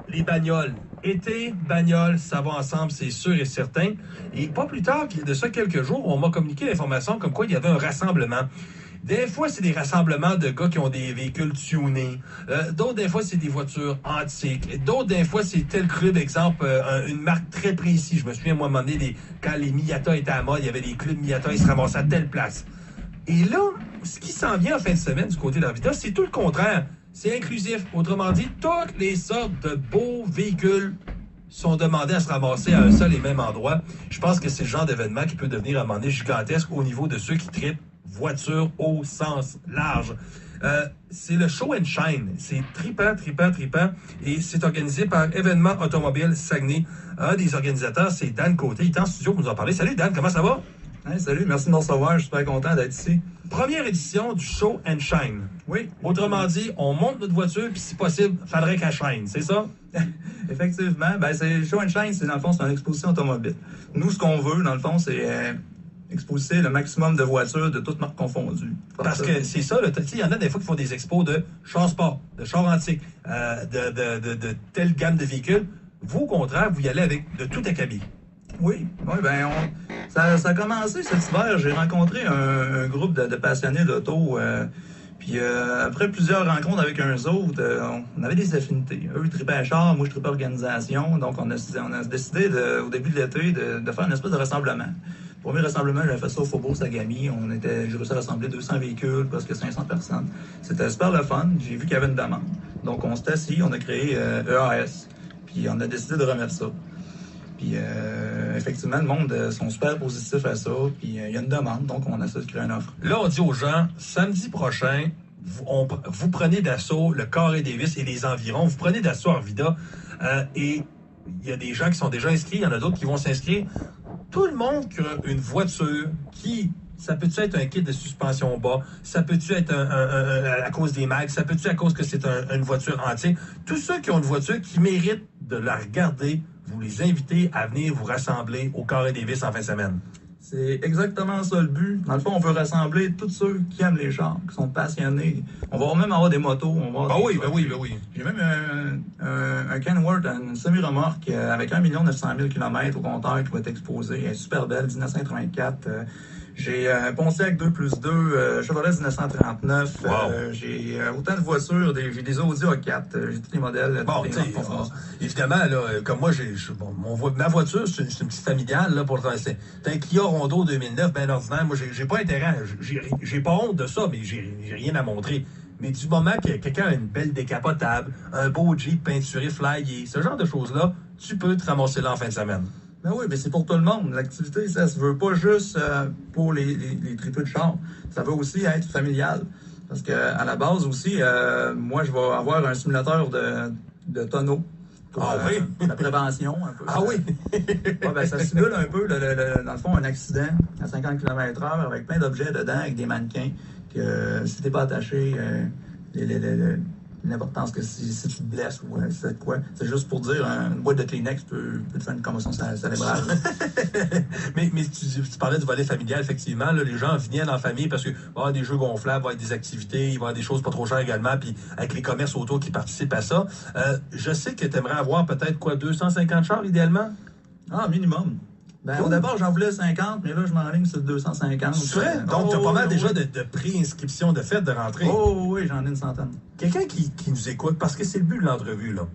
les bagnoles. Été, bagnole, ça va ensemble, c'est sûr et certain. Et pas plus tard de ça quelques jours, on m'a communiqué l'information comme quoi il y avait un rassemblement. Des fois, c'est des rassemblements de gars qui ont des véhicules tunés. D'autres, des fois, c'est des voitures antiques. D'autres, des fois, c'est tel club, exemple, une marque très précise. Je me souviens, moi, à un moment donné, quand les Miata étaient à la mode, il y avait des clubs Miata, ils se ramassaient à telle place. Et là, ce qui s'en vient en fin de semaine du côté d'Arvida, c'est tout le contraire. C'est inclusif. Autrement dit, toutes les sortes de beaux véhicules sont demandés à se ramasser à un seul et même endroit. Je pense que c'est le genre d'événement qui peut devenir à un moment donné gigantesque au niveau de ceux qui trippent voiture au sens large. C'est le Show and Shine. C'est trippant, trippant, trippant. Et c'est organisé par Événement Automobile Saguenay. Un des organisateurs, c'est Dan Côté. Il est en studio pour nous en parler. Salut Dan, comment ça va? Hey, salut, merci de me recevoir. Je suis super content d'être ici. Première édition du Show and Shine. Oui. Autrement dit, on monte notre voiture, puis si possible, faudrait qu'elle shine, c'est ça? Effectivement. C'est Show and Shine, dans le fond, c'est une exposition automobile. Nous, ce qu'on veut, dans le fond, c'est exposer le maximum de voitures de toutes marques confondues. Parce que c'est ça, il y en a des fois qui font des expos de chars sport, de chars antiques, de telle gamme de véhicules. Vous, au contraire, vous y allez avec de tout acabit. Oui, ça a commencé cet hiver. J'ai rencontré un groupe de passionnés d'auto. Puis après plusieurs rencontres avec eux autres, on avait des affinités. Eux, ils trippaient à char, moi, je trippais organisation. Donc, on a décidé au début de l'été de faire une espèce de rassemblement. Le premier rassemblement, j'avais fait ça au Faubourg Sagami. J'ai réussi à rassembler 200 véhicules, presque 500 personnes. C'était super le fun. J'ai vu qu'il y avait une demande. Donc, on s'est assis, on a créé EAS. Puis, on a décidé de remettre ça. Puis, effectivement, le monde sont super positifs à ça. Puis, il y a une demande, donc on essaie de créer une offre. Là, on dit aux gens, samedi prochain, vous prenez d'assaut le Carré Davis et les environs. Vous prenez d'assaut Arvida. Et il y a des gens qui sont déjà inscrits. Il y en a d'autres qui vont s'inscrire. Tout le monde qui a une voiture ça peut-tu être un kit de suspension bas? Ça peut-tu être à cause des mags? Ça peut-tu à cause que c'est une voiture entière? Tous ceux qui ont une voiture qui méritent de la regarder, vous les invitez à venir vous rassembler au Carré Davis en fin de semaine. C'est exactement ça le but. Dans le fond, on veut rassembler tous ceux qui aiment les chars, qui sont passionnés. On va même avoir des motos. Oui. J'ai même un Kenworth, une semi-remorque avec 1 900 000 km au compteur qui va être exposé. Elle est super belle, 1984. J'ai un Pontiac 2+2, Chevrolet 1939. Wow. J'ai autant de voitures, j'ai des Audi A4, j'ai tous les modèles. Évidemment, là, comme moi, ma voiture, c'est une petite familiale. Là, c'est un Kia Rondo 2009, bien ordinaire. Moi, j'ai pas intérêt, j'ai pas honte de ça, mais j'ai rien à montrer. Mais du moment que quelqu'un a une belle décapotable, un beau Jeep peinturé, flyé, ce genre de choses-là, tu peux te ramasser là en fin de semaine. Ben oui, mais c'est pour tout le monde. L'activité, ça se veut pas juste pour les tripeux de char. Ça veut aussi être familial. Parce que à la base aussi, moi, je vais avoir un simulateur de tonneau. Pour la prévention, un peu. Ah oui? Ça simule un peu, dans le fond, un accident à 50 km/h avec plein d'objets dedans, avec des mannequins, que si t'es pas attaché, l'importance que si tu te blesses ou c'est quoi. C'est juste pour dire, une boîte de Kleenex peut te faire une commotion cérébrale. mais tu parlais du volet familial, effectivement. Là, les gens viennent en famille parce qu'il va y avoir des jeux gonflables, il va y avoir des activités, il va y avoir des choses pas trop chères également, puis avec les commerces autour qui participent à ça. Je sais que tu aimerais avoir peut-être 250 chars idéalement? Ah, minimum. Au départ, j'en voulais 50, mais là, je m'enligne sur 250. C'est vrai? Donc, tu as pas mal déjà de pré-inscription, de fait de rentrée. Oh oui, j'en ai une centaine. Quelqu'un qui nous écoute, parce que c'est le but de l'entrevue, là.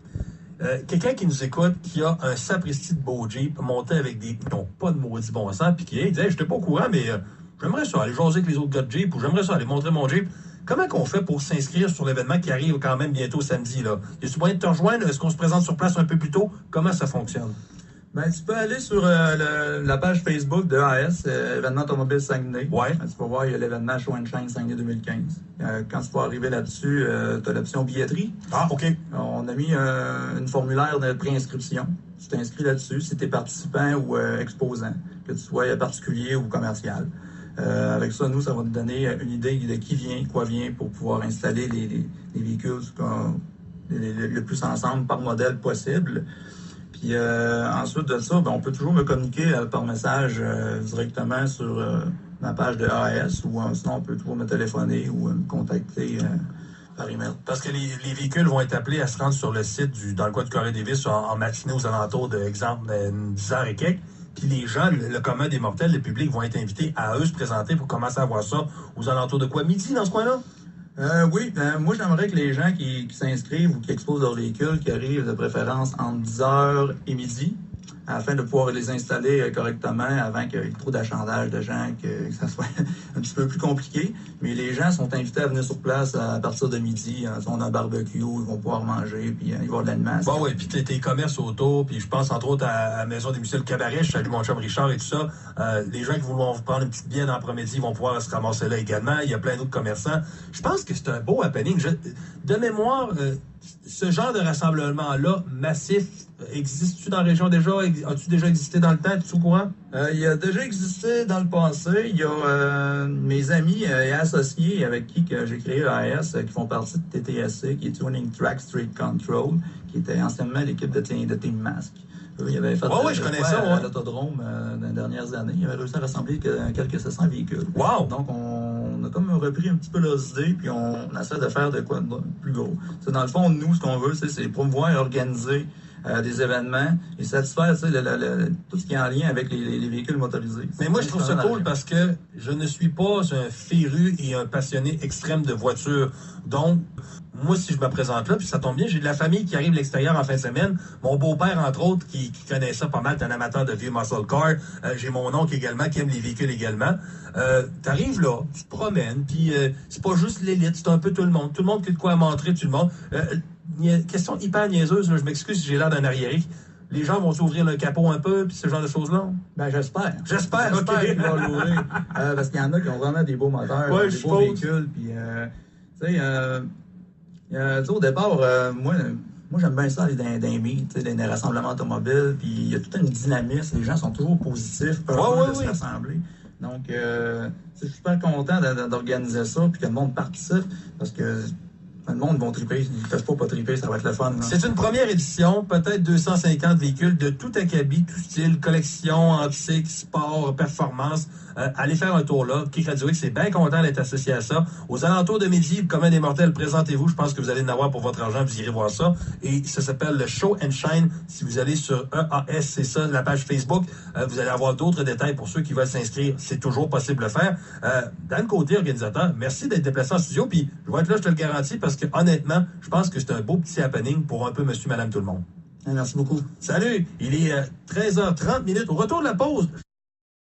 Quelqu'un qui nous écoute, qui a un sapristi de beau Jeep, monté avec des qui n'ont pas de maudit bon sens, puis qui dit hey, « j'étais pas au courant, mais j'aimerais ça aller jaser avec les autres gars de Jeep, ou j'aimerais ça aller montrer mon Jeep. » Comment qu'on fait pour s'inscrire sur l'événement qui arrive quand même bientôt samedi, là? Y a-t-il moyen de te rejoindre? Est-ce qu'on se présente sur place un peu plus tôt? Comment ça fonctionne? Tu peux aller sur la page Facebook de AS, événement automobile Saguenay. Ouais. Tu peux voir, il y a l'événement Show and Shine Saguenay 2015. Quand tu vas arriver là-dessus, tu as l'option billetterie. Ah, OK. On a mis une formulaire de préinscription. Tu t'inscris là-dessus si tu es participant ou exposant, que tu sois particulier ou commercial. Avec ça, nous, ça va nous donner une idée de qui vient, quoi vient, pour pouvoir installer les véhicules le plus ensemble par modèle possible. Puis ensuite de ça, on peut toujours me communiquer par message directement sur ma page de AS ou sinon on peut toujours me téléphoner ou me contacter par email. Parce que les véhicules vont être appelés à se rendre sur le site dans le coin de Corée-Davis en matinée aux alentours de, exemple, 10h et quelques. Puis les gens, le commun des mortels, le public, vont être invités à eux se présenter pour commencer à voir ça aux alentours de quoi? Midi dans ce coin-là? Oui, moi j'aimerais que les gens qui s'inscrivent ou qui exposent leur véhicule, qui arrivent de préférence entre 10h et midi, afin de pouvoir les installer correctement avant qu'il y ait trop d'achalandage de gens, que ça soit un petit peu plus compliqué. Mais les gens sont invités à venir sur place à partir de midi. On a un barbecue, ils vont pouvoir manger, puis il va y avoir de l'animation. Bon, oui, puis tes commerces autour, puis je pense entre autres à la Maison des Musées le Cabaret, je salue mon chum Richard et tout ça. Les gens qui vont prendre une petite bière dans l'après-midi vont pouvoir se ramasser là également. Il y a plein d'autres commerçants. Je pense que c'est un beau happening. De mémoire, ce genre de rassemblement-là, massif, existe-tu dans la région déjà? As-tu déjà existé dans le temps? Es-tu au courant? Il a déjà existé dans le passé. Il y a mes amis et associés avec qui j'ai créé AS, qui font partie de TTSC, qui est Tuning Track Street Control, qui était anciennement l'équipe de Team Mask. Il avait fait je connais ça, à l'autodrome dans les dernières années. Il avait réussi à rassembler quelques 700 véhicules. Wow! Donc, on a comme repris un petit peu leurs idées, puis on essaie de faire de quoi de plus gros. Dans le fond, nous, ce qu'on veut, c'est promouvoir et organiser des événements et satisfaire tout ce qui est en lien avec les véhicules motorisés. Mais moi, je trouve ça cool parce que je ne suis pas un féru et un passionné extrême de voitures. Donc, moi, si je me présente là, puis ça tombe bien, j'ai de la famille qui arrive de l'extérieur en fin de semaine. Mon beau-père, entre autres, qui connaît ça pas mal, est un amateur de vieux muscle car. J'ai mon oncle également, qui aime les véhicules également. T'arrives là, tu te promènes, puis c'est pas juste l'élite, c'est un peu tout le monde. Tout le monde qui a de quoi montrer, tout le monde. Question hyper niaiseuse, là, je m'excuse si j'ai l'air d'un arriérique. Les gens vont s'ouvrir le capot un peu, puis ce genre de choses-là? Ben, j'espère. J'espère, OK. Qu'ils vont l'ouvrir. Parce qu'il y en a qui ont vraiment des beaux moteurs, des beaux véhicules, puis, tu sais, au départ, moi j'aime bien ça aller dans les meets, dans les rassemblements automobiles, puis il y a toute une dynamisme, les gens sont toujours positifs, heureux de se rassembler. Donc, je suis super content d'organiser ça, puis que le monde participe, parce que le monde va triper, ils ne peuvent pas triper, ça va être le fun. C'est une première édition, peut-être 250 véhicules de tout acabit, tout style, collection, antique, sport, performance. Allez faire un tour là. Kick Radio X, c'est bien content d'être associé à ça. Aux alentours de midi, comme un des mortels, présentez-vous. Je pense que vous allez en avoir pour votre argent, vous irez voir ça. Et ça s'appelle le Show and Shine. Si vous allez sur EAS, c'est ça, la page Facebook, vous allez avoir d'autres détails pour ceux qui veulent s'inscrire. C'est toujours possible de le faire. Dan Côté, organisateur, merci d'être déplacé en studio. Puis je vais être là, je te le garantis, parce que honnêtement, je pense que c'est un beau petit happening pour un peu monsieur, madame, tout le monde. Merci beaucoup. Salut! Il est 13h30 minutes. Au retour de la pause,